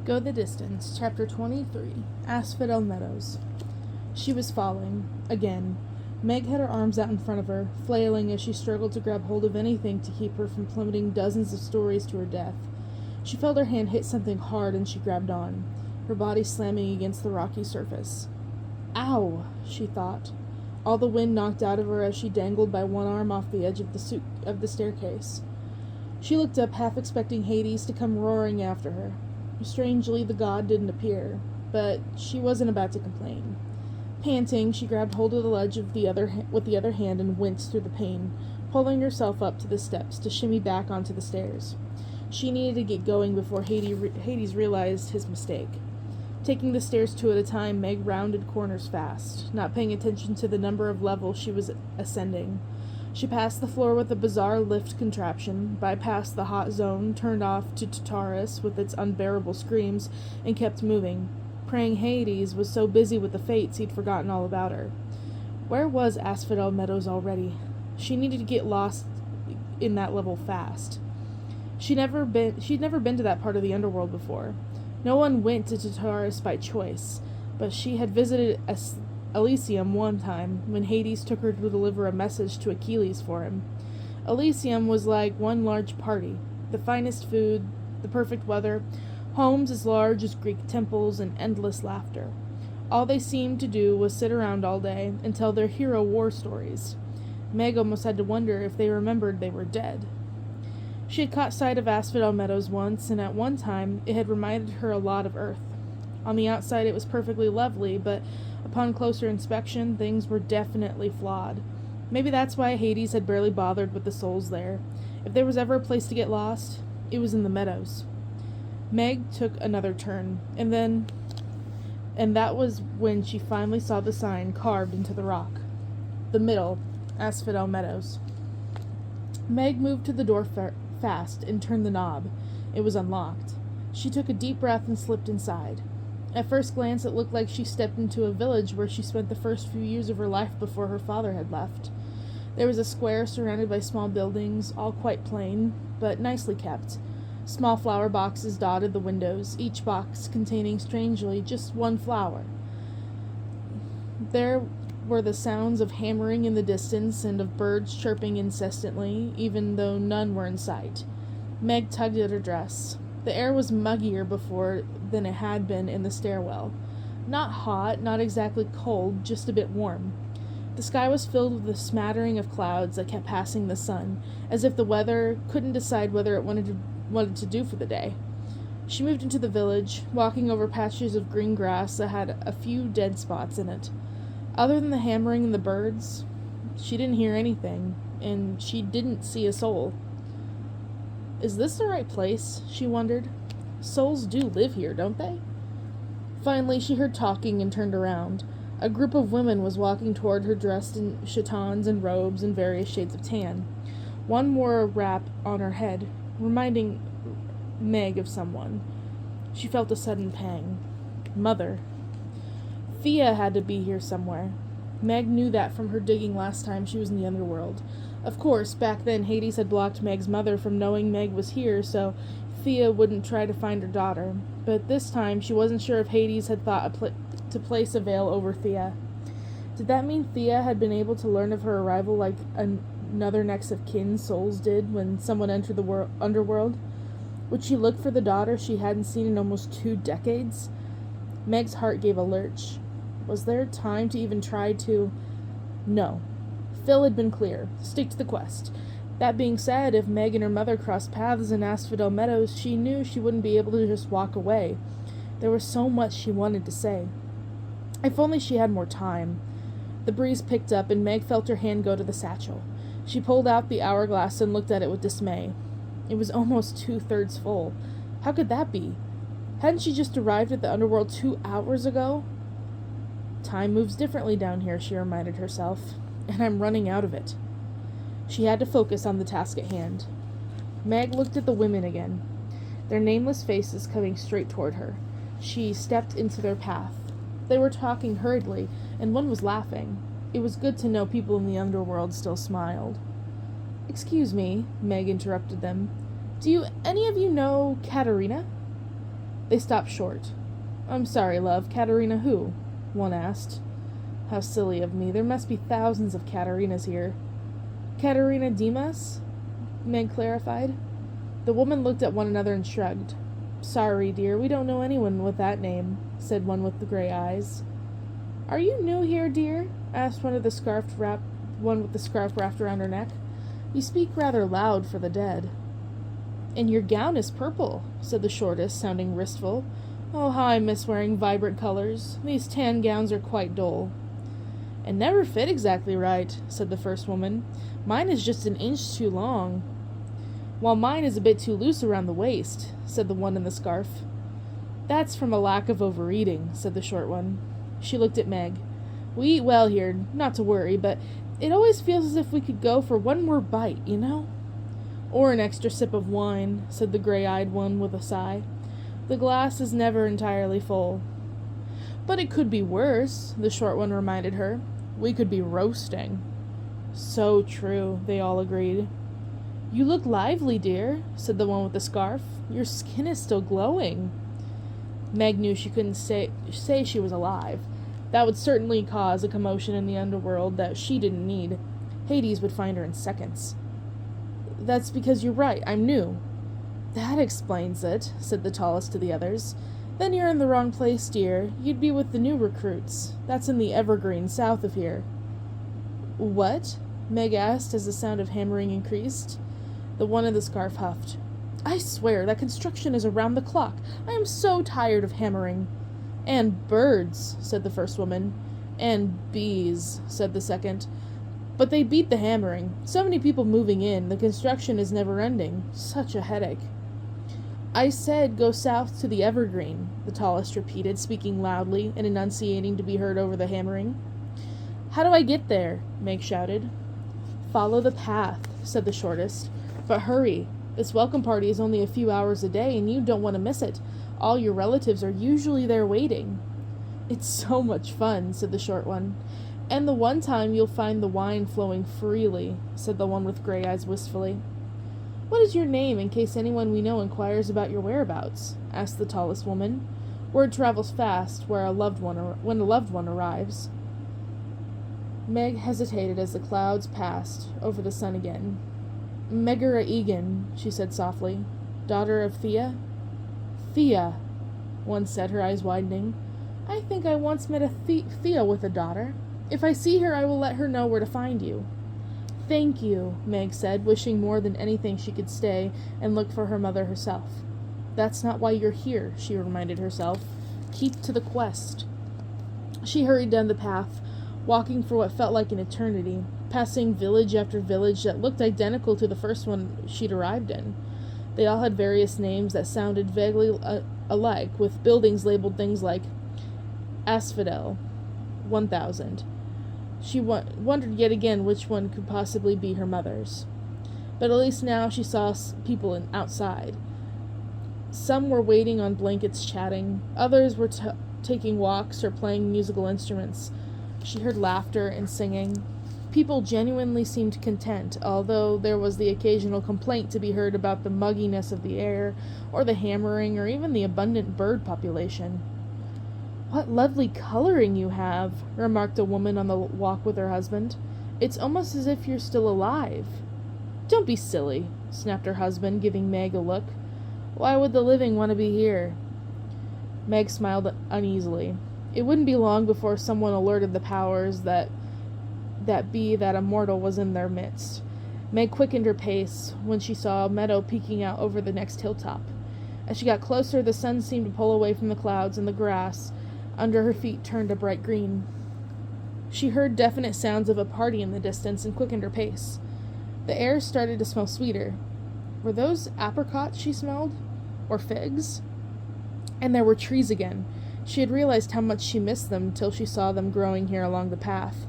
Go the Distance, Chapter 23, Asphodel Meadows. She was falling. Again. Meg had her arms out in front of her, flailing as she struggled to grab hold of anything to keep her from plummeting dozens of stories to her death. She felt her hand hit something hard and she grabbed on, her body slamming against the rocky surface. Ow, she thought. All the wind knocked out of her as she dangled by one arm off the edge of the staircase. She looked up, half expecting Hades to come roaring after her. Strangely, the god didn't appear, but she wasn't about to complain. Panting, she grabbed hold of the ledge with the other hand and winced through the pain, pulling herself up to the steps to shimmy back onto the stairs. She needed to get going before Hades realized his mistake. Taking the stairs two at a time, Meg rounded corners fast, not paying attention to the number of levels she was ascending. She passed the floor with a bizarre lift contraption, bypassed the hot zone, turned off to Tartarus with its unbearable screams, and kept moving. Praying Hades was so busy with the fates he'd forgotten all about her. Where was Asphodel Meadows already? She needed to get lost in that level fast. She'd never been to that part of the Underworld before. No one went to Tartarus by choice, but she had visited Elysium one time, when Hades took her to deliver a message to Achilles for him. Elysium was like one large party. The finest food, the perfect weather, homes as large as Greek temples, and endless laughter. All they seemed to do was sit around all day and tell their hero war stories. Meg almost had to wonder if they remembered they were dead. She had caught sight of Asphodel Meadows once, and at one time it had reminded her a lot of Earth. On the outside it was perfectly lovely, but upon closer inspection, things were definitely flawed. Maybe that's why Hades had barely bothered with the souls there. If there was ever a place to get lost, it was in the Meadows. Meg took another turn, and that was when she finally saw the sign carved into the rock. The middle, Asphodel Meadows. Meg moved to the door fast and turned the knob. It was unlocked. She took a deep breath and slipped inside. At first glance, it looked like she stepped into a village where she spent the first few years of her life before her father had left. There was a square surrounded by small buildings, all quite plain, but nicely kept. Small flower boxes dotted the windows, each box containing, strangely, just one flower. There were the sounds of hammering in the distance and of birds chirping incessantly, even though none were in sight. Meg tugged at her dress. The air was muggier before than it had been in the stairwell. Not hot, not exactly cold, just a bit warm. The sky was filled with a smattering of clouds that kept passing the sun, as if the weather couldn't decide whether it wanted to do for the day. She moved into the village, walking over patches of green grass that had a few dead spots in it. Other than the hammering and the birds, she didn't hear anything, and she didn't see a soul. Is this the right place? She wondered. Souls do live here, don't they? Finally, she heard talking and turned around. A group of women was walking toward her dressed in chitons and robes in various shades of tan. One wore a wrap on her head, reminding Meg of someone. She felt a sudden pang. Mother. Thea had to be here somewhere. Meg knew that from her digging last time she was in the Underworld. Of course, back then Hades had blocked Meg's mother from knowing Meg was here, so Thea wouldn't try to find her daughter. But this time she wasn't sure if Hades had thought to place a veil over Thea. Did that mean Thea had been able to learn of her arrival like another next of kin souls did when someone entered the Underworld? Would she look for the daughter she hadn't seen in almost 2 decades? Meg's heart gave a lurch. Was there time to even try to... No. Phil had been clear. Stick to the quest. That being said, if Meg and her mother crossed paths in Asphodel Meadows, she knew she wouldn't be able to just walk away. There was so much she wanted to say. If only she had more time. The breeze picked up, and Meg felt her hand go to the satchel. She pulled out the hourglass and looked at it with dismay. It was almost 2/3 full. How could that be? Hadn't she just arrived at the Underworld 2 hours ago? Time moves differently down here, she reminded herself, and I'm running out of it. She had to focus on the task at hand. Meg looked at the women again, their nameless faces coming straight toward her. She stepped into their path. They were talking hurriedly, and one was laughing. It was good to know people in the Underworld still smiled. Excuse me, Meg interrupted them. Do any of you know Katerina? They stopped short. I'm sorry, love. Katerina who? One asked. How silly of me. There must be thousands of Katerinas here. Katerina Dimas? Meg clarified. The women looked at one another and shrugged. Sorry, dear, we don't know anyone with that name, said one with the gray eyes. Are you new here, dear? Asked one with the scarf wrapped around her neck. You speak rather loud for the dead. And your gown is purple, said the shortest, sounding wistful. Oh, how I miss wearing vibrant colors. These tan gowns are quite dull. And never fit exactly right, said the first woman. Mine is just an inch too long. While mine is a bit too loose around the waist, said the one in the scarf. That's from a lack of overeating, said the short one. She looked at Meg. We eat well here, not to worry, but it always feels as if we could go for one more bite, you know? Or an extra sip of wine, said the gray-eyed one with a sigh. The glass is never entirely full. But it could be worse, the short one reminded her. We could be roasting. So true, they all agreed. You look lively, dear, said the one with the scarf. Your skin is still glowing. Meg knew she couldn't say she was alive. That would certainly cause a commotion in the underworld that she didn't need. Hades would find her in seconds. That's because you're right, I'm new. That explains it, said the tallest to the others. Then you're in the wrong place, dear. You'd be with the new recruits. That's in the Evergreen, south of here. What? Meg asked as the sound of hammering increased. The one in the scarf huffed. I swear, that construction is around the clock. I am so tired of hammering. And birds, said the first woman. And bees, said the second. But they beat the hammering. So many people moving in. The construction is never ending. Such a headache. I said go south to the Evergreen, the tallest repeated, speaking loudly and enunciating to be heard over the hammering. How do I get there? Meg shouted. Follow the path, said the shortest. But hurry. This welcome party is only a few hours a day, and you don't want to miss it. All your relatives are usually there waiting. It's so much fun, said the short one. And the one time you'll find the wine flowing freely, said the one with gray eyes wistfully. What is your name, in case anyone we know inquires about your whereabouts? Asked the tallest woman. Word travels fast when a loved one arrives. Meg hesitated as the clouds passed over the sun again. Megara Egan, she said softly. Daughter of Thea? Thea, one said, her eyes widening. I think I once met a Thea with a daughter. If I see her, I will let her know where to find you. Thank you, Meg said, wishing more than anything she could stay and look for her mother herself. That's not why you're here, she reminded herself. Keep to the quest. She hurried down the path, walking for what felt like an eternity, passing village after village that looked identical to the first one she'd arrived in. They all had various names that sounded vaguely alike, with buildings labeled things like Asphodel, 1000. She wondered yet again which one could possibly be her mother's. But at least now she saw people outside. Some were waiting on blankets chatting. Others were taking walks or playing musical instruments. She heard laughter and singing. People genuinely seemed content, although there was the occasional complaint to be heard about the mugginess of the air, or the hammering, or even the abundant bird population. What lovely coloring you have, remarked a woman on the walk with her husband. It's almost as if you're still alive. Don't be silly, snapped her husband, giving Meg a look. Why would the living want to be here? Meg smiled uneasily. It wouldn't be long before someone alerted the powers that a mortal was in their midst. Meg quickened her pace when she saw a meadow peeking out over the next hilltop. As she got closer, the sun seemed to pull away from the clouds, and the grass under her feet turned a bright green. She heard definite sounds of a party in the distance and quickened her pace. The air started to smell sweeter. Were those apricots she smelled? Or figs? And there were trees again. She had realized how much she missed them till she saw them growing here along the path.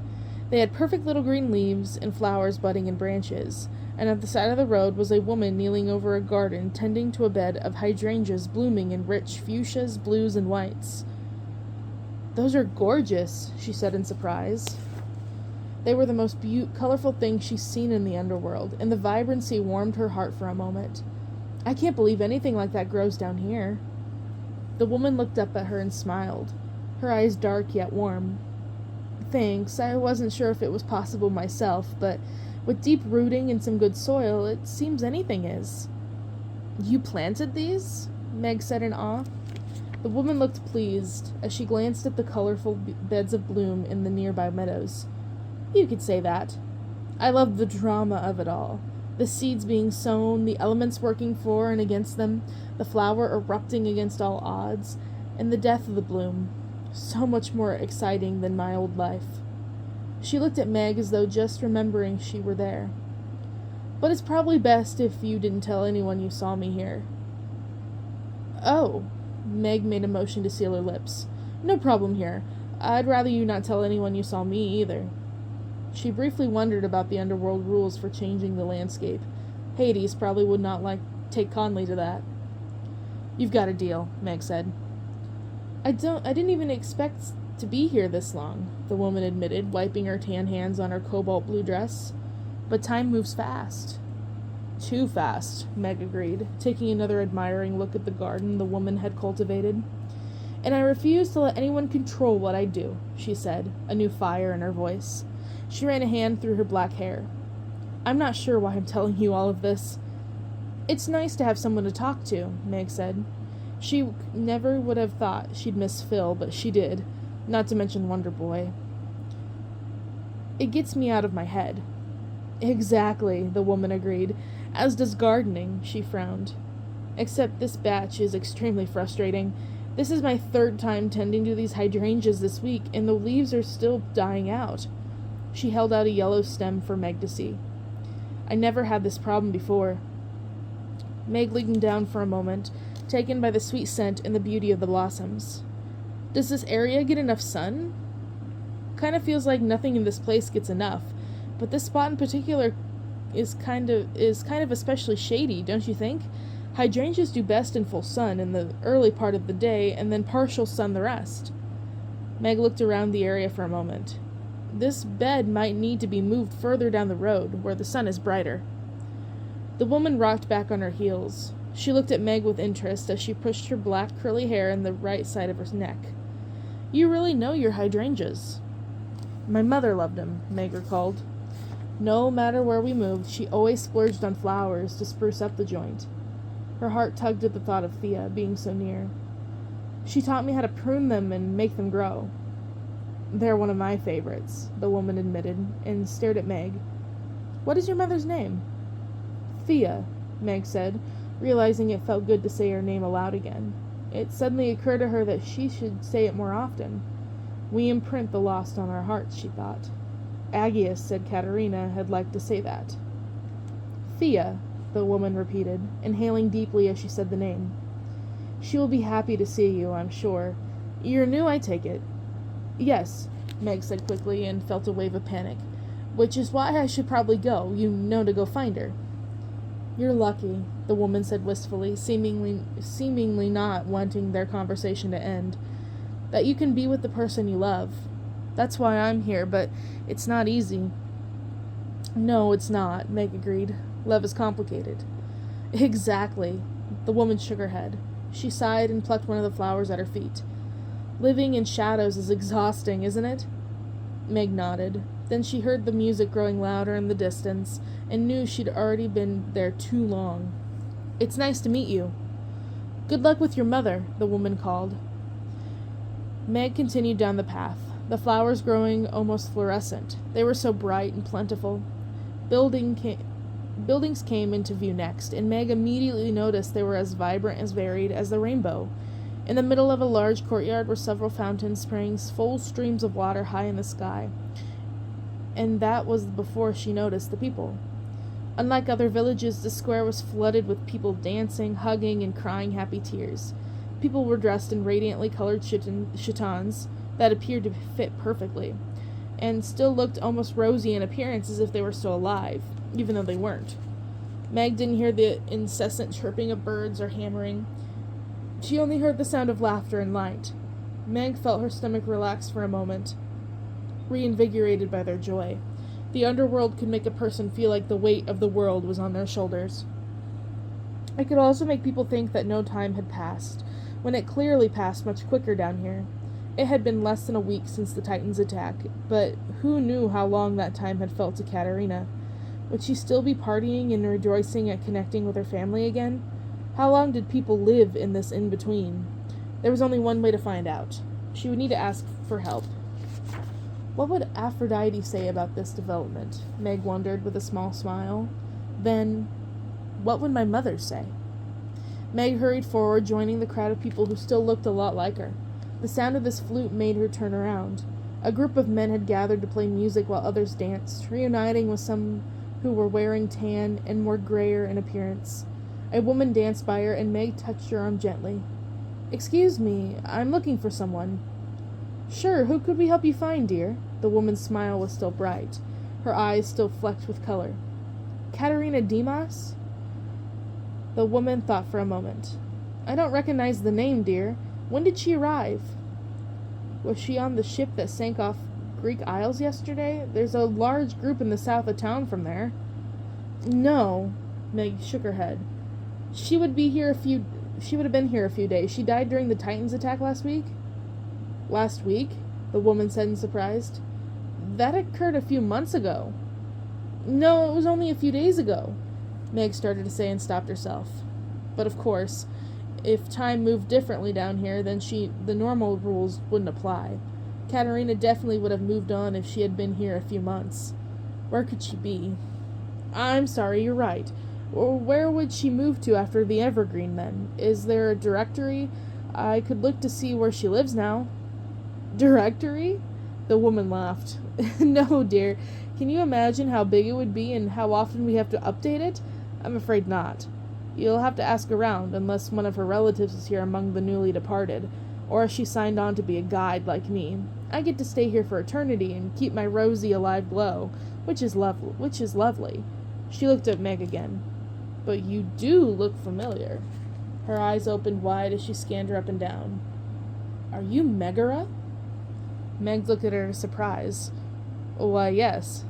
They had perfect little green leaves and flowers budding in branches, and at the side of the road was a woman kneeling over a garden tending to a bed of hydrangeas blooming in rich fuchsias, blues, and whites. Those are gorgeous, she said in surprise. They were the most colorful things she'd seen in the underworld, and the vibrancy warmed her heart for a moment. I can't believe anything like that grows down here. The woman looked up at her and smiled, her eyes dark yet warm. Thanks, I wasn't sure if it was possible myself, but with deep rooting and some good soil, it seems anything is. You planted these? Meg said in awe. The woman looked pleased as she glanced at the colorful beds of bloom in the nearby meadows. You could say that. I loved the drama of it all. The seeds being sown, the elements working for and against them, the flower erupting against all odds, and the death of the bloom. So much more exciting than my old life. She looked at Meg as though just remembering she were there. But it's probably best if you didn't tell anyone you saw me here. Oh. Meg made a motion to seal her lips. No problem here. I'd rather you not tell anyone you saw me either. She briefly wondered about the Underworld rules for changing the landscape. Hades probably would not take kindly to that. You've got a deal, Meg said. I didn't even expect to be here this long, the woman admitted, wiping her tan hands on her cobalt blue dress. But time moves fast. Too fast, Meg agreed, taking another admiring look at the garden the woman had cultivated. And I refuse to let anyone control what I do, she said, a new fire in her voice. She ran a hand through her black hair. I'm not sure why I'm telling you all of this. It's nice to have someone to talk to, Meg said. She never would have thought she'd miss Phil, but she did, not to mention Wonder Boy. It gets me out of my head. Exactly, the woman agreed. As does gardening, she frowned. Except this batch is extremely frustrating. This is my third time tending to these hydrangeas this week, and the leaves are still dying out. She held out a yellow stem for Meg to see. I never had this problem before. Meg leaned down for a moment, taken by the sweet scent and the beauty of the blossoms. Does this area get enough sun? Kind of feels like nothing in this place gets enough, but this spot in particular is kind of especially shady, don't you think? Hydrangeas do best in full sun in the early part of the day, and then partial sun the rest. Meg looked around the area for a moment. This bed might need to be moved further down the road, where the sun is brighter. The woman rocked back on her heels. She looked at Meg with interest as she pushed her black curly hair in the right side of her neck. You really know your hydrangeas. My mother loved them, Meg recalled. No matter where we moved, she always splurged on flowers to spruce up the joint. Her heart tugged at the thought of Thea being so near. She taught me how to prune them and make them grow. They're one of my favorites, the woman admitted, and stared at Meg. What is your mother's name? Thea, Meg said, realizing it felt good to say her name aloud again. It suddenly occurred to her that she should say it more often. We imprint the lost on our hearts, she thought. Aggius said Katerina had liked to say that. Thea, the woman repeated, inhaling deeply as she said the name. She will be happy to see you, I'm sure. You're new, I take it. Yes, Meg said quickly and felt a wave of panic. Which is why I should probably go, to go find her. You're lucky, the woman said wistfully, seemingly not wanting their conversation to end. That you can be with the person you love. That's why I'm here, but it's not easy. No, it's not, Meg agreed. Love is complicated. Exactly. The woman shook her head. She sighed and plucked one of the flowers at her feet. Living in shadows is exhausting, isn't it? Meg nodded. Then she heard the music growing louder in the distance and knew she'd already been there too long. It's nice to meet you. Good luck with your mother, the woman called. Meg continued down the path, the flowers growing almost fluorescent. They were so bright and plentiful. Buildings came into view next, and Meg immediately noticed they were as vibrant, as varied as the rainbow. In the middle of a large courtyard were several fountains spraying full streams of water high in the sky. And that was before she noticed the people. Unlike other villages, the square was flooded with people dancing, hugging, and crying happy tears. People were dressed in radiantly colored chitons that appeared to fit perfectly, and still looked almost rosy in appearance as if they were still alive, even though they weren't. Meg didn't hear the incessant chirping of birds or hammering. She only heard the sound of laughter and light. Meg felt her stomach relax for a moment, reinvigorated by their joy. The underworld could make a person feel like the weight of the world was on their shoulders. It could also make people think that no time had passed, when it clearly passed much quicker down here. It had been less than a week since the Titans' attack, but who knew how long that time had felt to Katerina? Would she still be partying and rejoicing at connecting with her family again? How long did people live in this in-between? There was only one way to find out. She would need to ask for help. What would Aphrodite say about this development? Meg wondered with a small smile. Then, what would my mother say? Meg hurried forward, joining the crowd of people who still looked a lot like her. The sound of this flute made her turn around. A group of men had gathered to play music while others danced, reuniting with some who were wearing tan and more grayer in appearance. A woman danced by her, and Meg touched her arm gently. "Excuse me, I'm looking for someone." "Sure, who could we help you find, dear?" The woman's smile was still bright, her eyes still flecked with color. "Katerina Dimas?" The woman thought for a moment. "I don't recognize the name, dear. When did she arrive?" "Was she on the ship that sank off Greek Isles yesterday? There's a large group in the south of town from there." "No." Meg shook her head. She would have been here a few days. She died during the Titans' attack last week." "Last week?" the woman said in surprise. "That occurred a few months ago." "No, it was only a few days ago," Meg started to say and stopped herself. But of course, if time moved differently down here, then the normal rules wouldn't apply. Katerina definitely would have moved on if she had been here a few months. Where could she be? "I'm sorry, you're right. Where would she move to after the Evergreen, then? Is there a directory? I could look to see where she lives now." "Directory?" The woman laughed. "No, dear. Can you imagine how big it would be and how often we have to update it? I'm afraid not. You'll have to ask around, unless one of her relatives is here among the newly departed, or she signed on to be a guide like me. I get to stay here for eternity and keep my rosy alive glow, which is lovely. She looked at Meg again. "But you do look familiar." Her eyes opened wide as she scanned her up and down. "Are you Megara?" Meg looked at her in surprise. "Why, yes."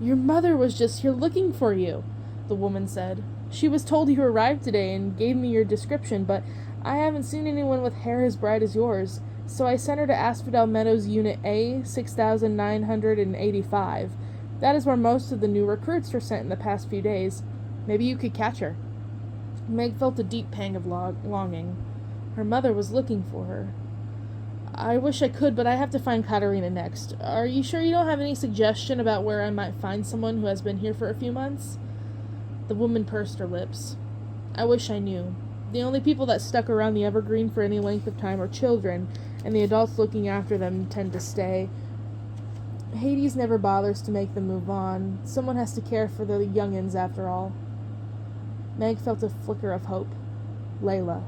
"Your mother was just here looking for you," the woman said. "She was told you arrived today and gave me your description, but I haven't seen anyone with hair as bright as yours, so I sent her to Asphodel Meadows Unit A, 6985. That is where most of the new recruits were sent in the past few days. Maybe you could catch her." Meg felt a deep pang of longing. Her mother was looking for her. "I wish I could, but I have to find Katerina next. Are you sure you don't have any suggestion about where I might find someone who has been here for a few months?" The woman pursed her lips. "I wish I knew. The only people that stuck around the Evergreen for any length of time are children, and the adults looking after them tend to stay. Hades never bothers to make them move on. Someone has to care for the youngins after all." Meg felt a flicker of hope. Layla.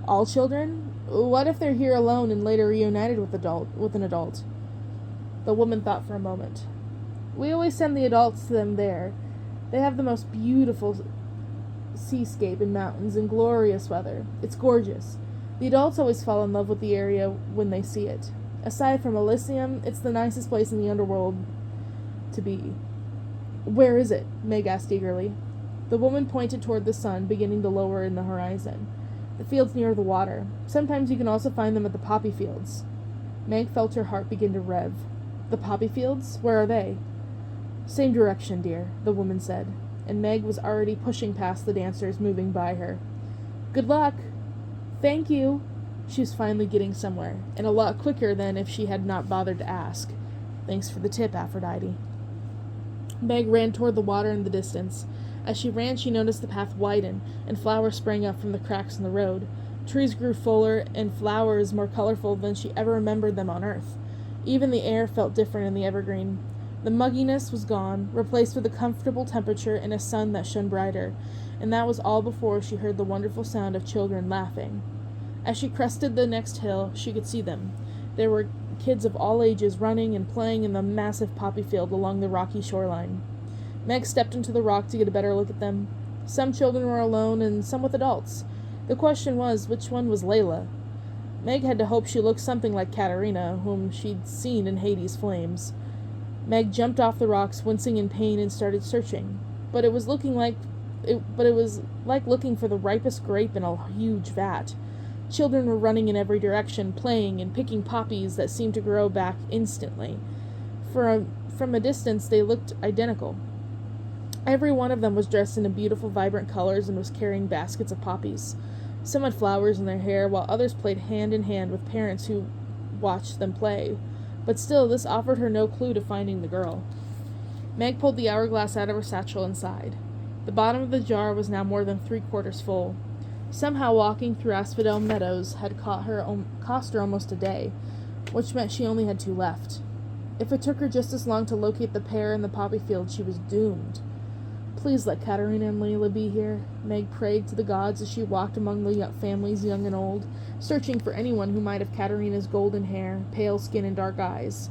"All children? What if they're here alone and later reunited with an adult?" The woman thought for a moment. "We always send the adults to them there. They have the most beautiful seascape and mountains and glorious weather. It's gorgeous. The adults always fall in love with the area when they see it. Aside from Elysium, it's the nicest place in the Underworld to be." "Where is it?" Meg asked eagerly. The woman pointed toward the sun, beginning to lower in the horizon. "The fields near the water. Sometimes you can also find them at the poppy fields." Meg felt her heart begin to rev. "The poppy fields? Where are they?" "Same direction, dear," the woman said, and Meg was already pushing past the dancers moving by her. "Good luck." "Thank you." She was finally getting somewhere, and a lot quicker than if she had not bothered to ask. "Thanks for the tip, Aphrodite." Meg ran toward the water in the distance. As she ran, she noticed the path widen, and flowers sprang up from the cracks in the road. Trees grew fuller, and flowers more colorful than she ever remembered them on Earth. Even the air felt different in the Evergreen. The mugginess was gone, replaced with a comfortable temperature and a sun that shone brighter, and that was all before she heard the wonderful sound of children laughing. As she crested the next hill, she could see them. There were kids of all ages running and playing in the massive poppy field along the rocky shoreline. Meg stepped into the rock to get a better look at them. Some children were alone and some with adults. The question was, which one was Layla? Meg had to hope she looked something like Katerina, whom she'd seen in Hades' flames. Meg jumped off the rocks, wincing in pain, and started searching. But it was like looking for the ripest grape in a huge vat. Children were running in every direction, playing and picking poppies that seemed to grow back instantly. From a distance, they looked identical. Every one of them was dressed in beautiful, vibrant colors and was carrying baskets of poppies. Some had flowers in their hair, while others played hand in hand with parents who watched them play. But still, this offered her no clue to finding the girl. Meg pulled the hourglass out of her satchel and sighed. The bottom of the jar was now more than 3/4 full. Somehow walking through Asphodel Meadows had cost her almost a day, which meant she only had 2 left. If it took her just as long to locate the pair in the poppy field, she was doomed. Please let Katerina and Layla be here, Meg prayed to the gods as she walked among the families young and old, searching for anyone who might have Katerina's golden hair, pale skin, and dark eyes.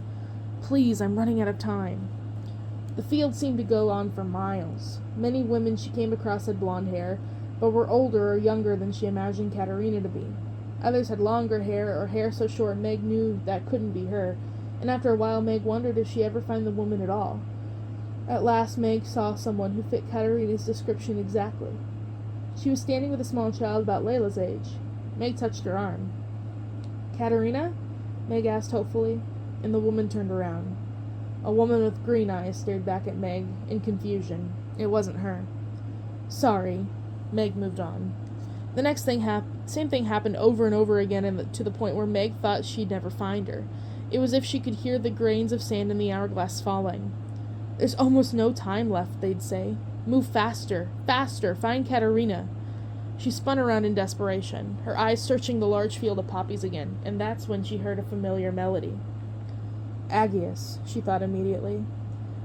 Please, I'm running out of time. The field seemed to go on for miles. Many women she came across had blonde hair, but were older or younger than she imagined Katerina to be. Others had longer hair, or hair so short Meg knew that couldn't be her, and after a while Meg wondered if she'd ever find the woman at all. At last Meg saw someone who fit Katerina's description exactly. She was standing with a small child about Layla's age. Meg touched her arm. "Katerina?" Meg asked hopefully, and the woman turned around. A woman with green eyes stared back at Meg in confusion. It wasn't her. "Sorry." Meg moved on. The next same thing happened over and over again, to the point where Meg thought she'd never find her. It was as if she could hear the grains of sand in the hourglass falling. "There's almost no time left," they'd say. "Move faster, faster, find Katerina." She spun around in desperation, her eyes searching the large field of poppies again, and that's when she heard a familiar melody. Agius, she thought immediately.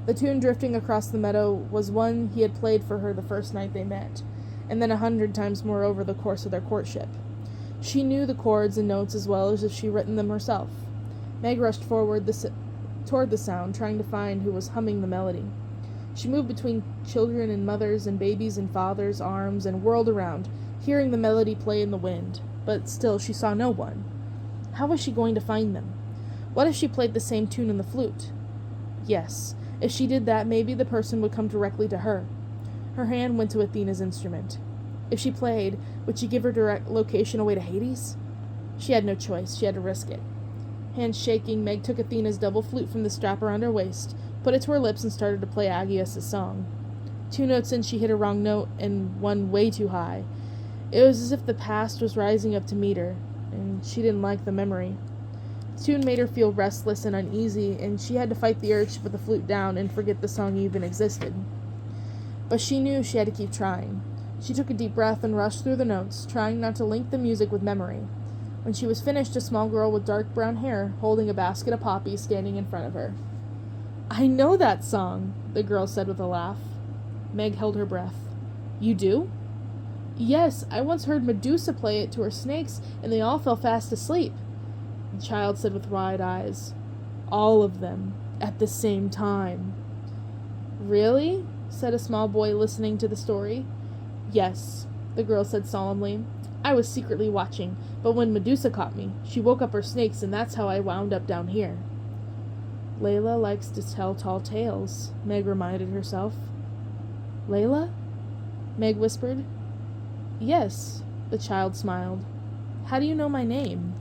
The tune drifting across the meadow was one he had played for her the first night they met, and then 100 times more over the course of their courtship. She knew the chords and notes as well as if she'd written them herself. Meg rushed forward toward the sound, trying to find who was humming the melody. She moved between children and mothers and babies and fathers' arms and whirled around, hearing the melody play in the wind, but still she saw no one. How was she going to find them? What if she played the same tune on the flute? Yes, if she did that, maybe the person would come directly to her. Her hand went to Athena's instrument. If she played, would she give her direct location away to Hades? She had no choice. She had to risk it. Hands shaking, Meg took Athena's double flute from the strap around her waist, put it to her lips, and started to play Agius' song. 2 notes in, she hit a wrong note, and one way too high. It was as if the past was rising up to meet her, and she didn't like the memory. The tune made her feel restless and uneasy, and she had to fight the urge to put the flute down and forget the song even existed. But she knew she had to keep trying. She took a deep breath and rushed through the notes, trying not to link the music with memory. When she was finished, a small girl with dark brown hair, holding a basket of poppies, standing in front of her. "I know that song," the girl said with a laugh. Meg held her breath. "You do?" "Yes, I once heard Medusa play it to her snakes, and they all fell fast asleep," the child said with wide eyes. "All of them, at the same time." "Really?" said a small boy listening to the story. "Yes," the girl said solemnly. "I was secretly watching, but when Medusa caught me, she woke up her snakes, and that's how I wound up down here." "Layla likes to tell tall tales," Meg reminded herself. "Layla?" Meg whispered. "Yes," the child smiled. "How do you know my name?"